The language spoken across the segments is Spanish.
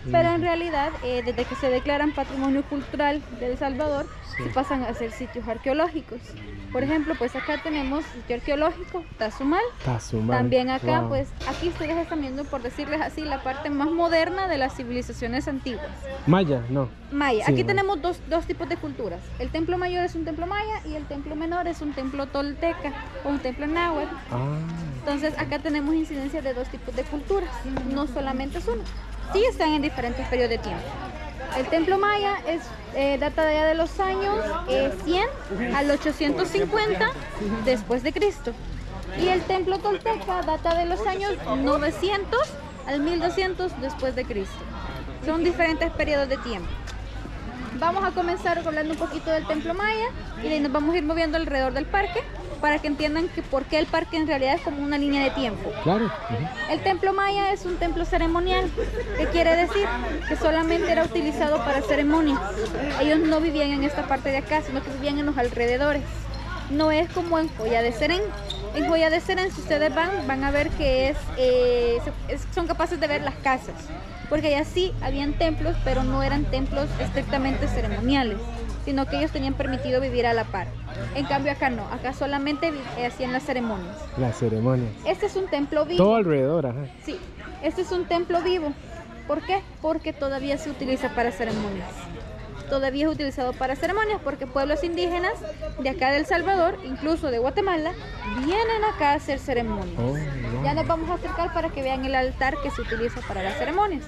pero en realidad desde que se declaran Patrimonio Cultural de El Salvador, Sí. se pasan a ser sitios arqueológicos. Por ejemplo, pues acá tenemos sitio arqueológico Tazumal. Tazumal. También acá, Wow. pues aquí ustedes están viendo, por decirles así, la parte más moderna de las civilizaciones antiguas. Maya, no. Maya. Sí, Aquí maya. tenemos dos tipos de culturas. El templo mayor es un templo maya y el templo menor es un templo tolteca o un templo náhuatl. Ah, Entonces acá tenemos incidencia de dos tipos de culturas, no solamente es uno. Sí están en diferentes periodos de tiempo. El templo maya data de allá de los años 100 al 850 después de Cristo. Y el templo tolteca data de los años 900 al 1200 después de Cristo. Son diferentes periodos de tiempo. Vamos a comenzar hablando un poquito del templo maya y de ahí nos vamos a ir moviendo alrededor del parque para que entiendan que por qué el parque en realidad es como una línea de tiempo. claro. Ujú. El templo maya es un templo ceremonial, que quiere decir que solamente era utilizado para ceremonias. Ellos no vivían en esta parte de acá, sino que vivían en los alrededores. No es como en Joya de Serén. En Joya de Serén, si ustedes van a ver que son capaces de ver las casas, porque allá sí habían templos, pero no eran templos estrictamente ceremoniales, sino que ellos tenían permitido vivir a la par. En cambio acá no, acá solamente hacían las ceremonias. Las ceremonias. Este es un templo vivo. Todo alrededor, ajá. Sí, este es un templo vivo. ¿Por qué? Porque todavía se utiliza para ceremonias. Todavía es utilizado para ceremonias porque pueblos indígenas de acá de El Salvador, incluso de Guatemala, vienen acá a hacer ceremonias. Oh, wow. Ya nos vamos a acercar para que vean el altar que se utiliza para las ceremonias.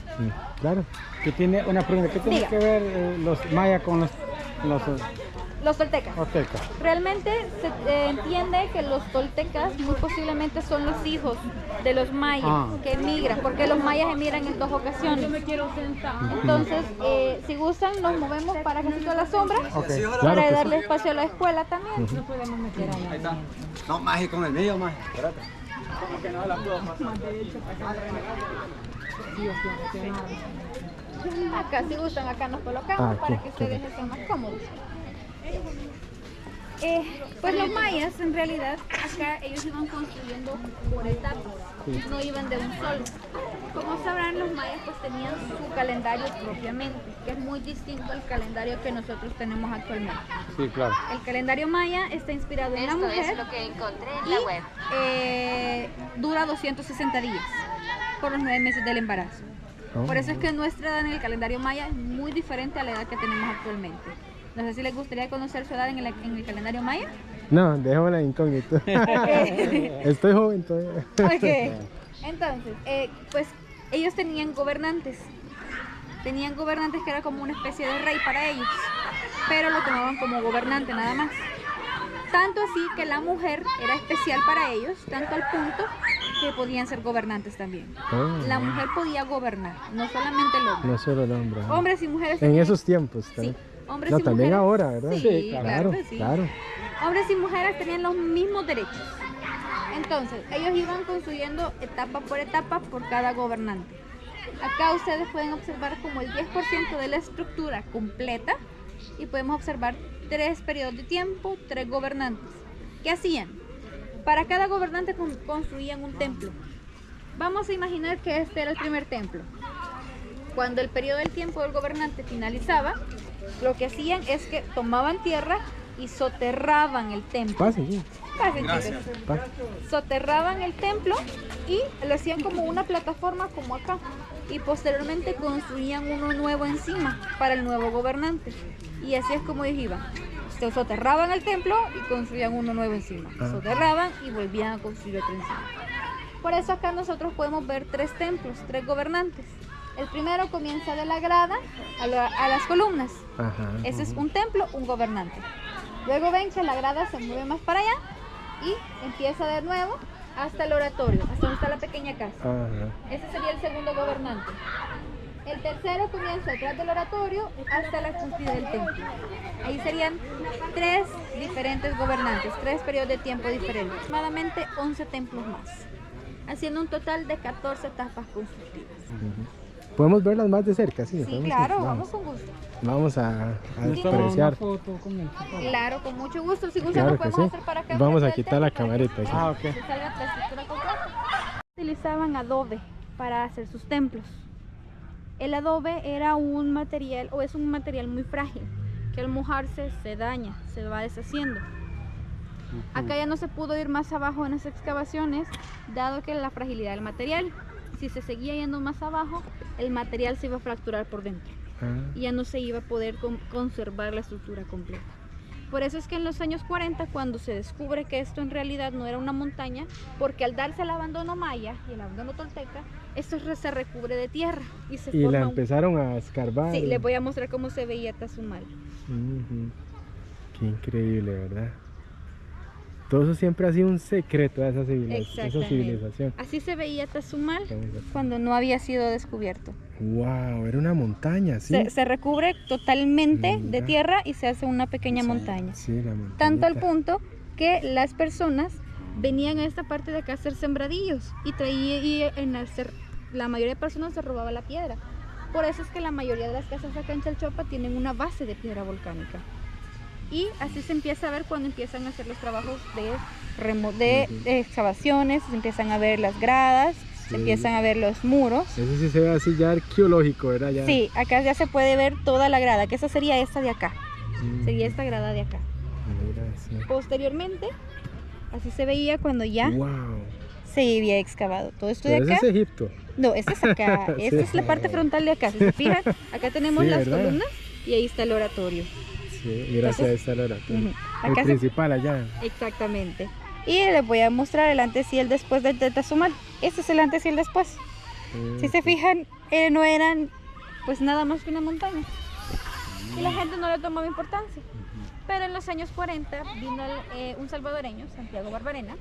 Claro. ¿Qué tiene una pregunta? ¿Qué tiene Diga. que ver los mayas con los Los toltecas. aztecas? Realmente se entiende que los toltecas muy posiblemente son los hijos de los mayas que emigran, porque los mayas emigran en 2 ocasiones. Entonces, si gustan, nos movemos para casi toda la sombra, Ok. Claro para que sí. darle espacio a la escuela también. Ahí está. No, maje con el mío, maje. Espérate. Acá, si gustan, acá nos colocamos para que ustedes estén más cómodos. Pues los mayas, en realidad, acá ellos iban construyendo por etapas, no iban de un solo. Como sabrán, los mayas pues tenían su calendario propiamente, que es muy distinto al calendario que nosotros tenemos actualmente. Sí, claro. El calendario maya está inspirado en la Esto mujer es lo que encontré en la web. y dura 260 días por los 9 meses del embarazo. Oh. Por eso es que nuestra edad en el calendario maya es muy diferente a la edad que tenemos actualmente. No sé si les gustaría conocer su edad en el calendario maya. No, déjame incógnito. Estoy joven todavía. Ok. Entonces, pues ellos tenían gobernantes. Tenían gobernantes que era como una especie de rey para ellos, pero lo tomaban como gobernante nada más. Tanto así que la mujer era especial para ellos, tanto al punto que podían ser gobernantes también. Oh. La mujer podía gobernar, no solamente el hombre. No solo el hombre. ajá. Hombres y mujeres En tenían- esos tiempos sí, también. hombres No, y también mujeres. ahora, ¿verdad? Sí, Sí, claro que sí. claro. Hombres y mujeres tenían los mismos derechos. Entonces, ellos iban construyendo etapa por etapa por cada gobernante. Acá ustedes pueden observar como el 10% de la estructura completa y podemos observar 3 periodos de tiempo, 3 gobernantes. ¿Qué hacían? Para cada gobernante construían un templo. Vamos a imaginar que este era el primer templo. Cuando el periodo del tiempo del gobernante finalizaba, lo que hacían es que tomaban tierra y soterraban el templo. Pase, sí. Pasen, chicos. Pase. Soterraban el templo y lo hacían como una plataforma como acá. Y posteriormente construían uno nuevo encima para el nuevo gobernante. Y así es como ellos iban. Se soterraban el templo y construían uno nuevo encima. Soterraban y volvían a construir otro encima. Por eso acá nosotros podemos ver 3 templos, 3 gobernantes. El primero comienza de la grada a las columnas. Ajá. Ese es un templo, un gobernante. Luego ven que la grada se mueve más para allá y empieza de nuevo hasta el oratorio, hasta donde está la pequeña casa. Ajá. Ese sería el segundo gobernante. El tercero comienza detrás del oratorio hasta la cúspide del templo. Ahí serían 3 diferentes gobernantes, 3 periodos de tiempo diferentes. Aproximadamente 11 templos más, haciendo un total de 14 etapas constructivas. ¿Podemos verlas más de cerca? Sí, Sí, podemos claro, ir. vamos con gusto. Vamos a Sí. apreciar. foto con el Claro, con mucho gusto. Si gustan, Claro lo que podemos sí. hacer para acá. Vamos a enfrente del quitar la templo para que camarita. sí. Ah, ok. se salga la estructura completa. Utilizaban adobe para hacer sus templos. el adobe era un material, o es un material muy frágil, que al mojarse se daña, se va deshaciendo. Acá ya no se pudo ir más abajo en las excavaciones, dado que la fragilidad del material. Si se seguía yendo más abajo, el material se iba a fracturar por dentro y ya no se iba a poder conservar la estructura completa. Por eso es que en los años 40, cuando se descubre que esto en realidad no era una montaña, porque al darse el abandono maya y el abandono tolteca, esto se recubre de tierra y se Y forma la empezaron a escarbar. Sí, les voy a mostrar cómo se veía Tazumal. Qué increíble, ¿verdad? Todo eso siempre ha sido un secreto de esa civilización. Así se veía Tazumal cuando no había sido descubierto. Wow, era una montaña, ¿sí? Se recubre totalmente de tierra y se hace una pequeña montaña. Sí, la montaña. Tanto al punto que las personas venían a esta parte de acá a hacer sembradillos la mayoría de personas se robaba la piedra. Por eso es que la mayoría de las casas acá en Chalchuapa tienen una base de piedra volcánica. Y así se empieza a ver cuando empiezan a hacer los trabajos de excavaciones, se empiezan a ver las gradas, se empiezan a ver los muros. Eso sí se ve así ya arqueológico, ¿verdad? Ya. Sí, acá ya se puede ver toda la grada, que esa sería esta de acá. Sería esta grada de acá. Mira, Posteriormente, así se veía cuando ya se había excavado. Todo esto de acá. ¿Ese es Egipto? No, este es acá. Esta es la parte frontal de acá. Si se fijan, acá tenemos las columnas y ahí está el oratorio. Sí, mira, hacia esta oratorio. Acá el principal allá. Exactamente. Y les voy a mostrar el antes y el después del Tazumal. Este es el antes y el después. Si se fijan, no eran pues nada más que una montaña. Y la gente no le tomaba importancia. Pero en los años 40 vino un salvadoreño, Santiago Barbarena,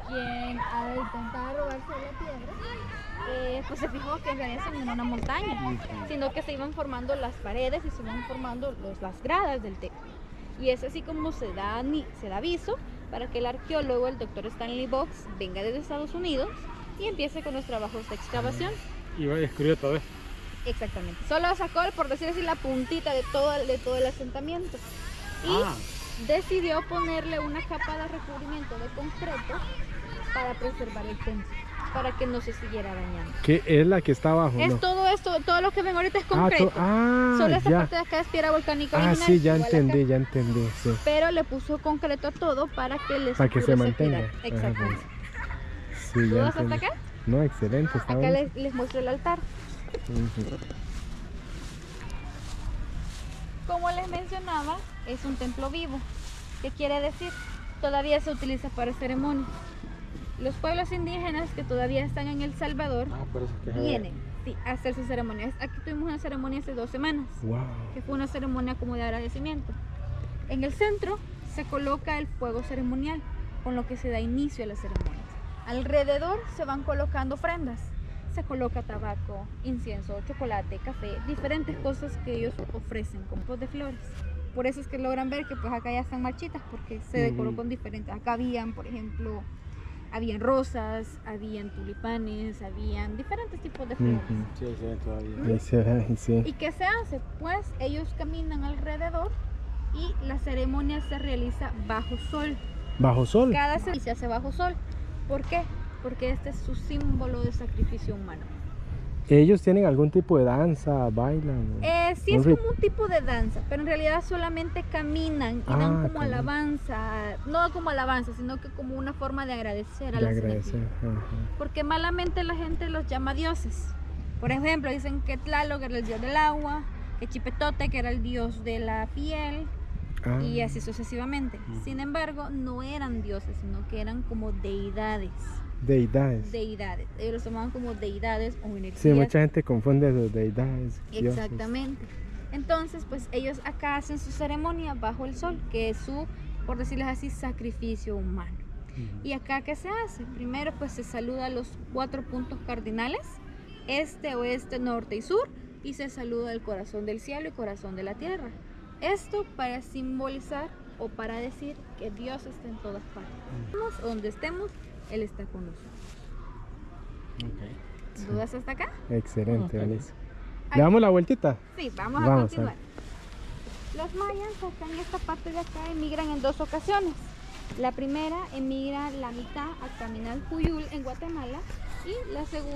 quien al intentar robarse la piedra, pues se fijó que en realidad no era una montaña, sino que se iban formando las paredes y se iban formando las gradas del techo. Y es así como se da aviso para que el arqueólogo, el doctor Stanley Box, venga desde Estados Unidos y empiece con los trabajos de excavación. Y descubrió todo esto. Exactamente. Solo sacó, por decir así, la puntita de todo el asentamiento. Y decidió ponerle una capa de recubrimiento de concreto para preservar el templo, para que no se siguiera dañando. ¿Qué es la que está abajo? Es todo esto, todo lo que ven ahorita es concreto. Solo esta parte de acá es piedra volcánica original. Sí, ya entendí, sí. Pero le puso concreto a todo para que se mantenga. Exactamente. Sí, ¿Dudas hasta acá? No, excelente. Está acá les muestro el altar. Como les mencionaba, es un templo vivo. ¿Qué quiere decir? Todavía se utiliza para ceremonias. Los pueblos indígenas que todavía están en El Salvador vienen a hacer sus ceremonias. Aquí tuvimos una ceremonia hace 2 semanas, que fue una ceremonia como de agradecimiento. En el centro se coloca el fuego ceremonial, con lo que se da inicio a las ceremonias. Alrededor se van colocando ofrendas. Se coloca tabaco, incienso, chocolate, café, diferentes cosas que ellos ofrecen con pots de flores. Por eso es que logran ver que pues acá ya están marchitas, porque se decoró con diferentes. Acá habían, por ejemplo, habían rosas, habían tulipanes, habían diferentes tipos de flores. Sí, se ve todavía. ¿Y qué se hace? Pues ellos caminan alrededor y la ceremonia se realiza bajo sol. ¿Bajo sol? Cada ceremonia se hace bajo sol. ¿Por qué? Porque este es su símbolo de sacrificio humano. ¿Ellos tienen algún tipo de danza, bailan? Sí, es como un tipo de danza, pero en realidad solamente caminan y dan como alabanza, no como alabanza, sino que como una forma de agradecer a las energías. Porque malamente la gente los llama dioses. Por ejemplo, dicen que Tlaloc era el dios del agua, que Chipetote que era el dios de la piel, y así sucesivamente. Sin embargo, no eran dioses, sino que eran como deidades. Deidades. Ellos los tomaban como deidades o energías. Sí, mucha gente confunde los deidades. Exactamente. Entonces, pues ellos acá hacen su ceremonia bajo el sol, que es su, por decirles así, sacrificio humano. Y acá, ¿qué se hace? Primero, pues se saluda los 4 puntos cardinales, este, oeste, norte y sur, y se saluda el corazón del cielo y corazón de la tierra. Esto para simbolizar o para decir que Dios está en todas partes. Donde estemos, Él está con nosotros. ¿Dudas hasta acá? Excelente, Alicia. ¿Le damos la vueltita? Sí, vamos a continuar. Los mayas acá en esta parte de acá emigran en 2 ocasiones. La primera emigra la mitad a Caminal Cuyul en Guatemala y la segunda